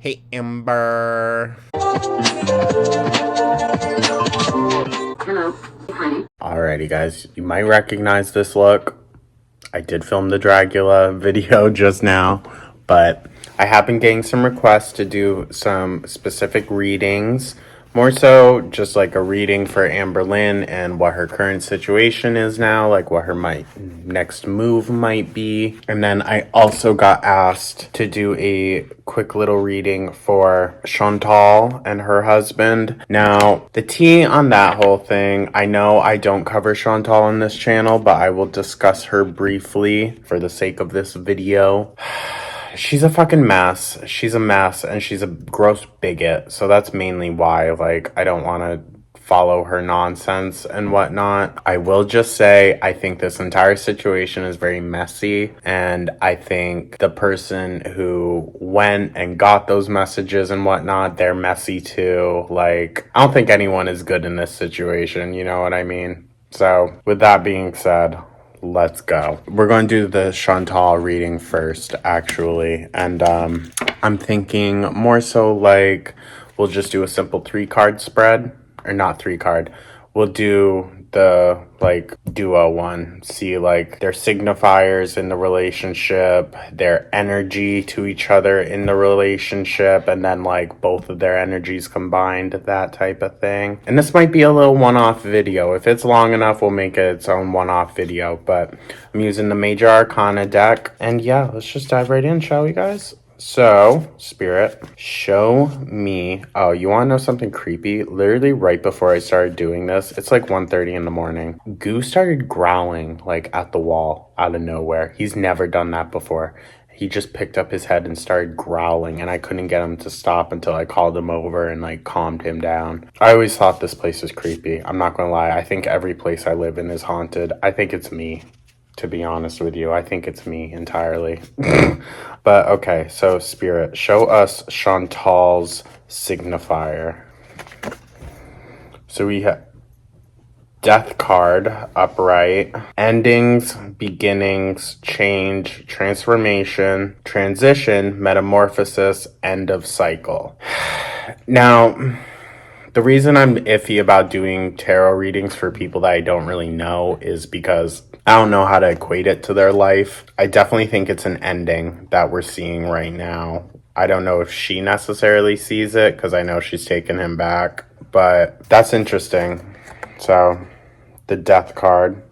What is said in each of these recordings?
Hey, Amber. Alrighty, guys. You might recognize this look. I did film the Dracula video just now, but I have been getting some requests to do some specific readings. More so just like a reading for Amberlynn and what her current situation is now, like what her next move might be. And then I also got asked to do a quick little reading for Shantal and her husband. Now, the tea on that whole thing, I know I don't cover Shantal on this channel, but I will discuss her briefly for the sake of this video. She's a fucking mess. She's a mess, and she's a gross bigot. So that's mainly why, like, I don't want to follow her nonsense and whatnot. I will just say, I think this entire situation is very messy, and I think the person who went and got those messages and whatnot, they're messy too. Like, I don't think anyone is good in this situation, you know what I mean? So, with that being said, let's go. We're going to do the Shantal reading first, actually. And I'm thinking more so like we'll just do a simple 3-card spread. Or not 3-card. We'll do the like duo one. See like their signifiers in the relationship, their energy to each other in the relationship, and then like both of their energies combined, that type of thing. And this might be a little one-off video. If it's long enough, we'll make it its own one-off video. But I'm using the Major Arcana deck. And yeah, let's just dive right in, shall we, guys? So, Spirit, show me. Oh, you want to know something creepy? Literally right before I started doing this, it's like 1:30 in the morning. Goo started growling like at the wall out of nowhere. He's never done that before. He just picked up his head and started growling, and I couldn't get him to stop until I called him over and like calmed him down. I always thought this place was creepy. I'm not gonna lie. I think every place I live in is haunted. I think it's me. To be honest with you, I think it's me entirely. But okay, so Spirit, show us Chantal's signifier. So we have Death card, upright, endings, beginnings, change, transformation, transition, metamorphosis, end of cycle. Now, the reason I'm iffy about doing tarot readings for people that I don't really know is because I don't know how to equate it to their life. I definitely think it's an ending that we're seeing right now. I don't know if she necessarily sees it because I know she's taken him back, but that's interesting. So, the Death card.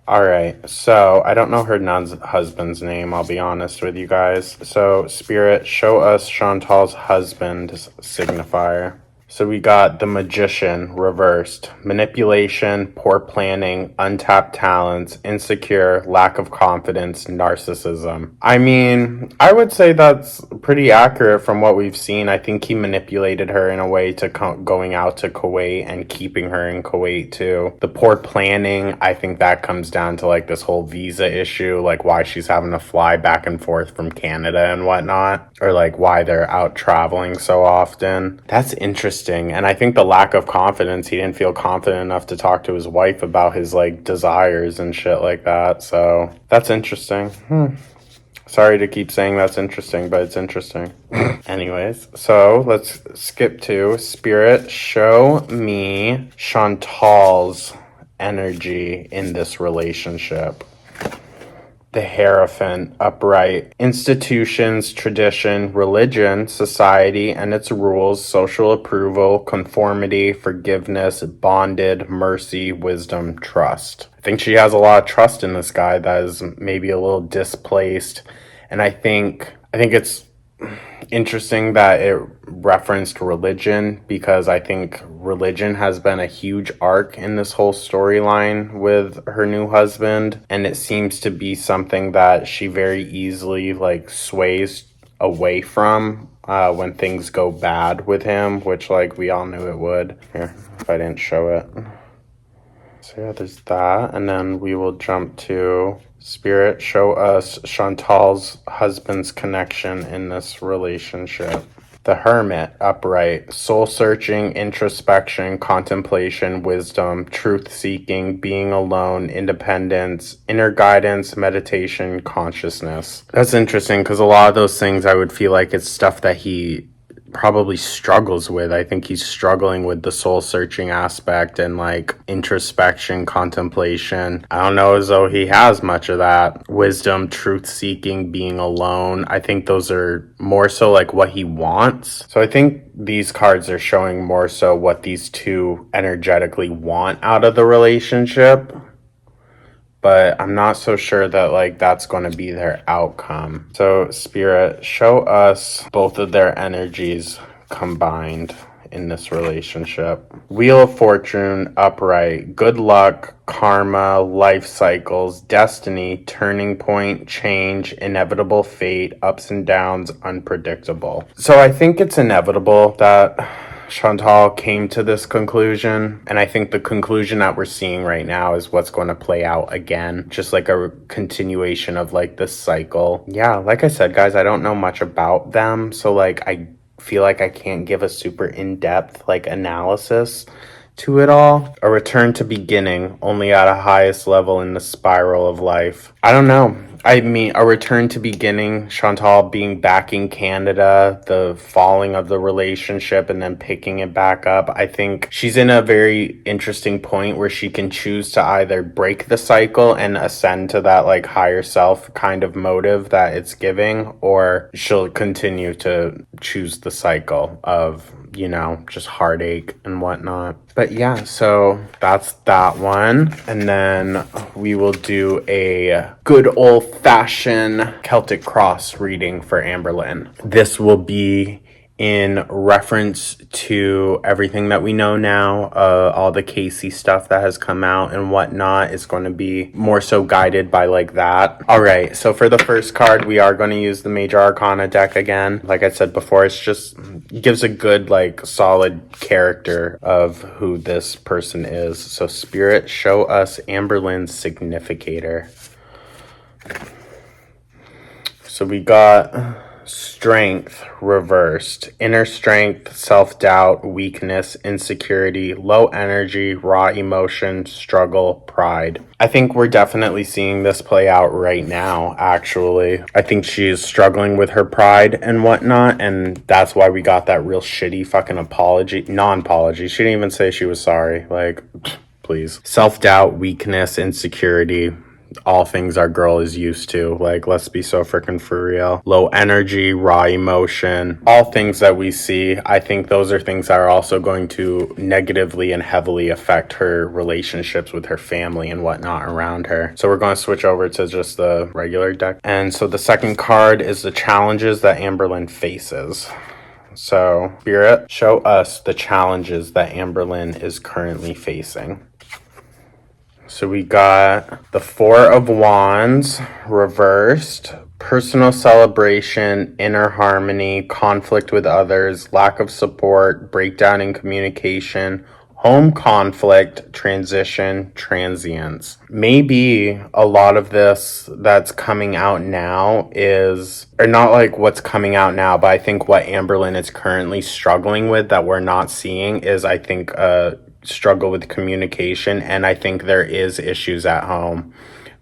Alright, so I don't know her husband's name, I'll be honest with you guys. So, Spirit, show us Chantal's husband's signifier. So we got the Magician reversed. Manipulation, poor planning, untapped talents, insecure, lack of confidence, narcissism. I mean, I would say that's pretty accurate from what we've seen. I think he manipulated her in a way to going out to Kuwait and keeping her in Kuwait too. The poor planning, I think that comes down to like this whole visa issue, like why she's having to fly back and forth from Canada and whatnot, or like why they're out traveling so often. That's interesting. And I think the lack of confidence, he didn't feel confident enough to talk to his wife about his like desires and shit like that. So that's interesting. Sorry to keep saying that's interesting, but it's interesting. Anyways, so let's skip to Spirit. Show me Chantal's energy in this relationship. The Hierophant, upright. Institutions, tradition, religion, society and its rules, social approval, conformity, forgiveness, bonded, mercy, wisdom, trust. I think she has a lot of trust in this guy that is maybe a little displaced. And I think it's interesting that it referenced religion, because I think religion has been a huge arc in this whole storyline with her new husband, and it seems to be something that she very easily like sways away from when things go bad with him, which like we all knew it would. Here, if I didn't show it. So yeah, there's that, and then we will jump to Spirit. Show us Chantal's husband's connection in this relationship. The Hermit, upright, soul-searching, introspection, contemplation, wisdom, truth-seeking, being alone, independence, inner guidance, meditation, consciousness. That's interesting because a lot of those things I would feel like it's stuff that he probably struggles with. I think he's struggling with the soul searching aspect and like introspection, contemplation. I don't know as though he has much of that. Wisdom, truth seeking, being alone. I think those are more so like what he wants. So I think these cards are showing more so what these two energetically want out of the relationship. But I'm not so sure that like that's going to be their outcome. So Spirit, show us both of their energies combined in this relationship. Wheel of Fortune, upright, good luck, karma, life cycles, destiny, turning point, change, inevitable fate, ups and downs, unpredictable. So I think it's inevitable that Shantal came to this conclusion, and I think the conclusion that we're seeing right now is what's going to play out again, just like a continuation of like this cycle. Yeah, like I said, guys, I don't know much about them, so like I feel like I can't give a super in-depth like analysis to it all. A return to beginning, only at a highest level in the spiral of life. I don't know. I mean, a return to beginning, Shantal being back in Canada, the falling of the relationship and then picking it back up. I think she's in a very interesting point where she can choose to either break the cycle and ascend to that like higher self kind of motive that it's giving, or she'll continue to choose the cycle of, you know, just heartache and whatnot. But yeah, so that's that one. And then we will do a good old-fashioned Celtic Cross reading for Amberlynn. This will be in reference to everything that we know now, all the Casey stuff that has come out and whatnot is going to be more so guided by like that. All right, so for the first card, we are going to use the Major Arcana deck again. Like I said before, it's just gives a good like solid character of who this person is. So Spirit, show us Amberlynn's significator. So we got strength reversed, inner strength, self-doubt, weakness, insecurity, low energy, raw emotion, struggle, pride. I think we're definitely seeing this play out right now, actually. I think she is struggling with her pride and whatnot, and that's why we got that real shitty fucking non-apology. She didn't even say she was sorry. Like, please. Self-doubt, weakness, insecurity, all things our girl is used to. Like, let's be so freaking for real. Low energy, raw emotion, all things that we see. I think those are things that are also going to negatively and heavily affect her relationships with her family and whatnot around her. So we're going to switch over to just the regular deck. And so the second card is the challenges that Amberlynn faces. So Spirit, show us the challenges that Amberlynn is currently facing. So we got the Four of Wands reversed, personal celebration, inner harmony, conflict with others, lack of support, breakdown in communication, home conflict, transition, transience. Maybe a lot of this that's coming out now is, or not like what's coming out now, but I think what Amberlynn is currently struggling with that we're not seeing is, I think, struggle with communication, and I think there is issues at home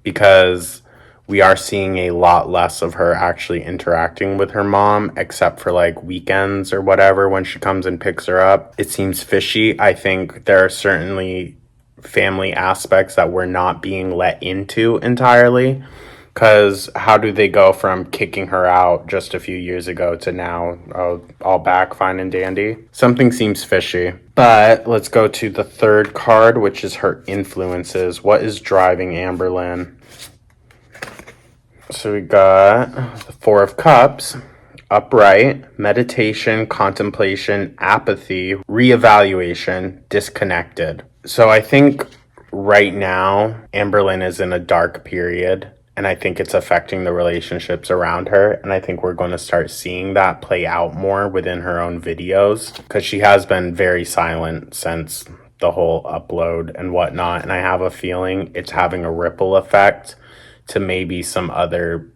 because we are seeing a lot less of her actually interacting with her mom, except for like weekends or whatever when she comes and picks her up. It seems fishy. I think there are certainly family aspects that we're not being let into entirely, because how do they go from kicking her out just a few years ago to now all back fine and dandy? Something seems fishy. But let's go to the third card, which is her influences. What is driving Amberlynn? So we got the Four of Cups, upright, meditation, contemplation, apathy, reevaluation, disconnected. So I think right now Amberlynn is in a dark period, and I think it's affecting the relationships around her. And I think we're going to start seeing that play out more within her own videos, because she has been very silent since the whole upload and whatnot. And I have a feeling it's having a ripple effect to maybe some other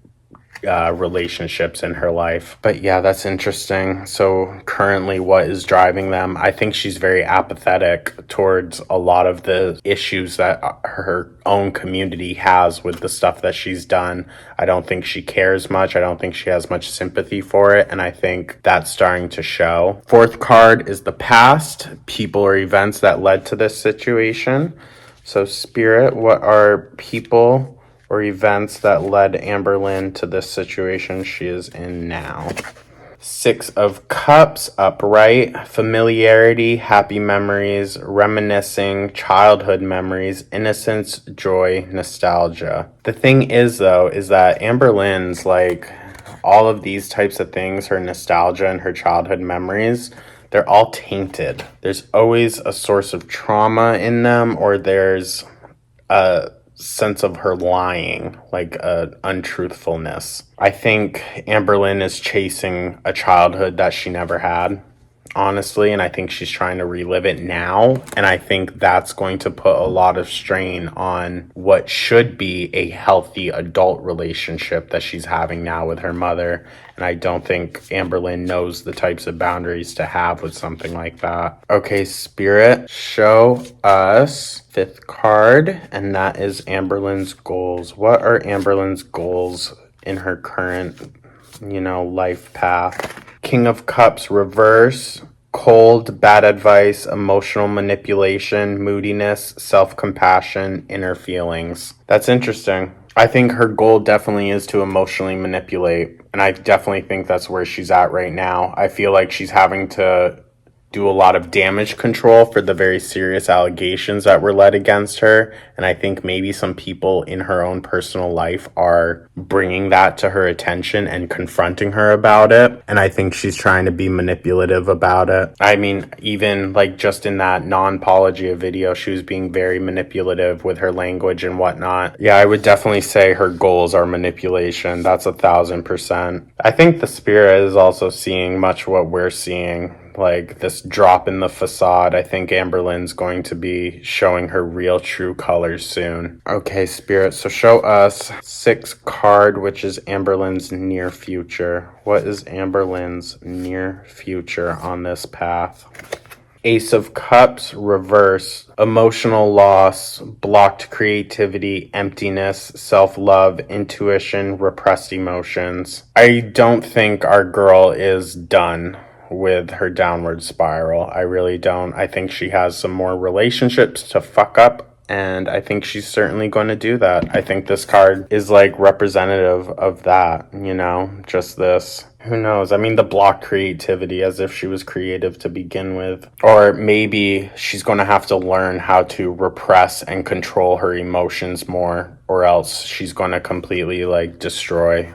relationships in her life. But yeah, that's interesting. So currently what is driving them? I think she's very apathetic towards a lot of the issues that her own community has with the stuff that she's done. I don't think she cares much. I don't think she has much sympathy for it. And I think that's starting to show. Fourth card is the past, people or events that led to this situation. So Spirit, what are people or events that led Amberlynn to this situation she is in now? Six of Cups, upright, familiarity, happy memories, reminiscing, childhood memories, innocence, joy, nostalgia. The thing is, though, is that Amberlynn's like all of these types of things, her nostalgia and her childhood memories, they're all tainted. There's always a source of trauma in them, or there's a sense of her lying, like untruthfulness. I think Amberlynn is chasing a childhood that she never had, honestly, and I think she's trying to relive it now. And I think that's going to put a lot of strain on what should be a healthy adult relationship that she's having now with her mother. And I don't think Amberlynn knows the types of boundaries to have with something like that. Okay, Spirit, show us fifth card, and that is Amberlynn's goals. What are Amberlynn's goals in her current, life path? King of Cups reverse, cold, bad advice, emotional manipulation, moodiness, self-compassion, inner feelings. That's interesting. I think her goal definitely is to emotionally manipulate, and I definitely think that's where she's at right now. I feel like she's having to do a lot of damage control for the very serious allegations that were led against her. And I think maybe some people in her own personal life are bringing that to her attention and confronting her about it. And I think she's trying to be manipulative about it. I mean, even like just in that non-apologia video, she was being very manipulative with her language and whatnot. Yeah, I would definitely say her goals are manipulation. That's 1,000%. I think the Spirit is also seeing much what we're seeing, like this drop in the facade. I think Amberlynn's going to be showing her real true colors soon. Okay, Spirit, so show us sixth card, which is Amberlynn's near future. What is Amberlynn's near future on this path? Ace of Cups, reverse, emotional loss, blocked creativity, emptiness, self-love, intuition, repressed emotions. I don't think our girl is done with her downward spiral. I really don't. I think she has some more relationships to fuck up, and I think she's certainly going to do that. I think this card is like representative of that, just this. Who knows? I mean, the block creativity, as if she was creative to begin with. Or maybe she's going to have to learn how to repress and control her emotions more, or else she's going to completely destroy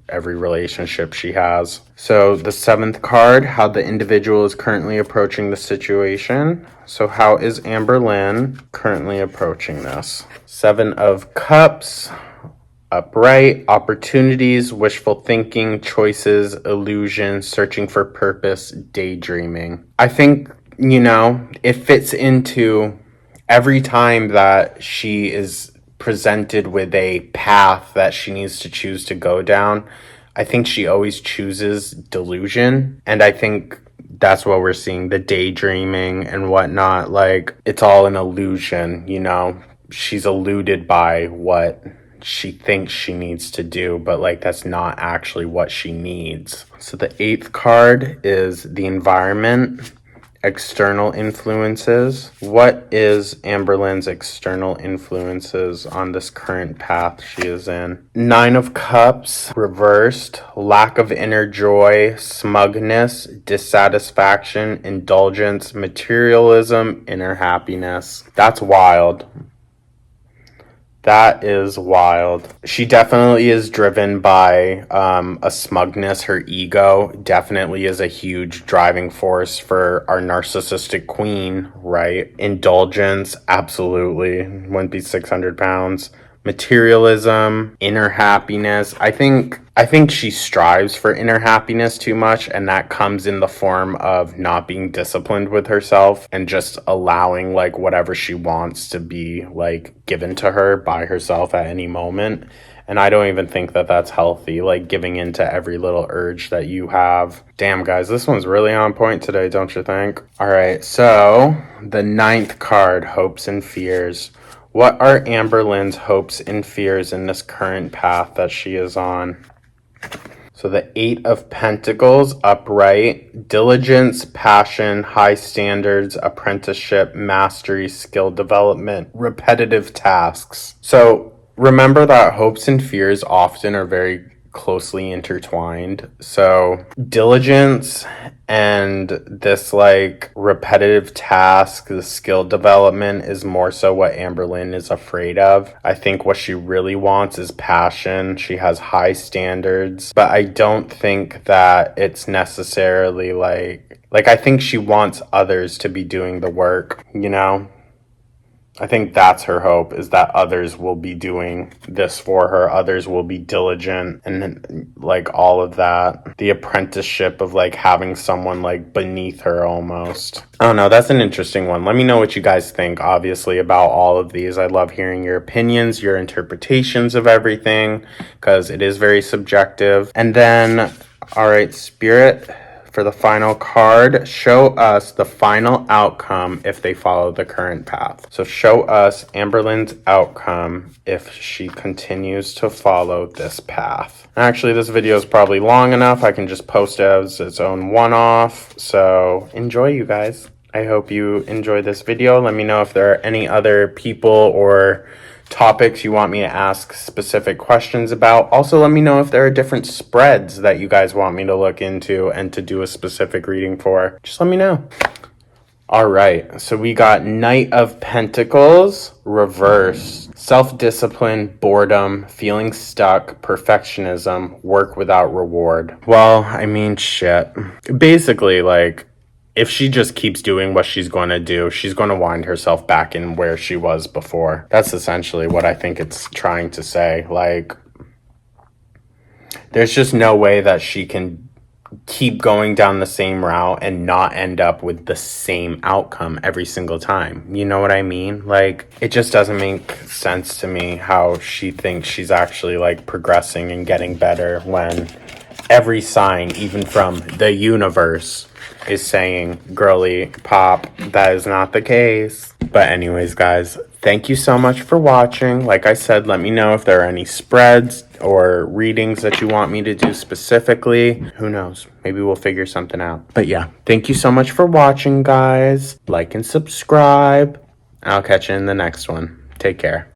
every relationship she has. So the seventh card, how the individual is currently approaching the situation. So how is Amberlynn currently approaching this? Seven of Cups, upright, opportunities, wishful thinking, choices, illusion, searching for purpose, daydreaming. I think, it fits into every time that she is presented with a path that she needs to choose to go down. I think she always chooses delusion, and I think that's what we're seeing, the daydreaming and whatnot. It's all an illusion, she's eluded by what she thinks she needs to do, but that's not actually what she needs. So the eighth card is the environment, external influences. What is Amberlynn's external influences on this current path she is in? Nine of Cups, reversed, lack of inner joy, smugness, dissatisfaction, indulgence, materialism, inner happiness. That's wild. That is wild. She definitely is driven by a smugness. Her ego definitely is a huge driving force for our narcissistic queen, right? Indulgence, absolutely. Wouldn't be 600 pounds. Materialism, inner happiness. I think she strives for inner happiness too much, and that comes in the form of not being disciplined with herself and just allowing whatever she wants to be given to her by herself at any moment. And I don't even think that that's healthy, like giving in to every little urge that you have. Damn, guys, this one's really on point today, don't you think? All right, so the 9th card, hopes and fears. What are Amberlynn's hopes and fears in this current path that she is on? So the 8 of Pentacles, upright, diligence, passion, high standards, apprenticeship, mastery, skill development, repetitive tasks. So remember that hopes and fears often are very closely intertwined. So diligence and this like repetitive task, the skill development is more so what Amberlynn is afraid of. I think what she really wants is passion. She has high standards, but I don't think that it's necessarily like I think she wants others to be doing the work, you know? I think that's her hope, is that others will be doing this for her. Others will be diligent and like all of that. The apprenticeship of like having someone like beneath her almost. I don't know. That's an interesting one. Let me know what you guys think, obviously, about all of these. I love hearing your opinions, your interpretations of everything, because it is very subjective. And then, all right, Spirit, for the final card, show us the final outcome if they follow the current path. So show us Amberlynn's outcome if she continues to follow this path. Actually, this video is probably long enough. I can just post it as its own one-off. So enjoy, you guys. I hope you enjoy this video. Let me know if there are any other people or topics you want me to ask specific questions about. Also, let me know if there are different spreads that you guys want me to look into and to do a specific reading for. Just let me know. All right, so we got Knight of Pentacles, reverse, self-discipline, boredom, feeling stuck, perfectionism, work without reward. Well, I mean, shit. Basically, like, if she just keeps doing what she's going to do, she's going to wind herself back in where she was before. That's essentially what I think it's trying to say. Like, there's just no way that she can keep going down the same route and not end up with the same outcome every single time. You know what I mean? Like, it just doesn't make sense to me how she thinks she's actually like progressing and getting better when every sign, even from the universe, is saying, girly pop, that is not the case. But anyways, guys, thank you so much for watching. Like I said, let me know if there are any spreads or readings that you want me to do specifically. Who knows? Maybe we'll figure something out. But yeah, thank you so much for watching, guys. Like and subscribe. I'll catch you in the next one. Take care.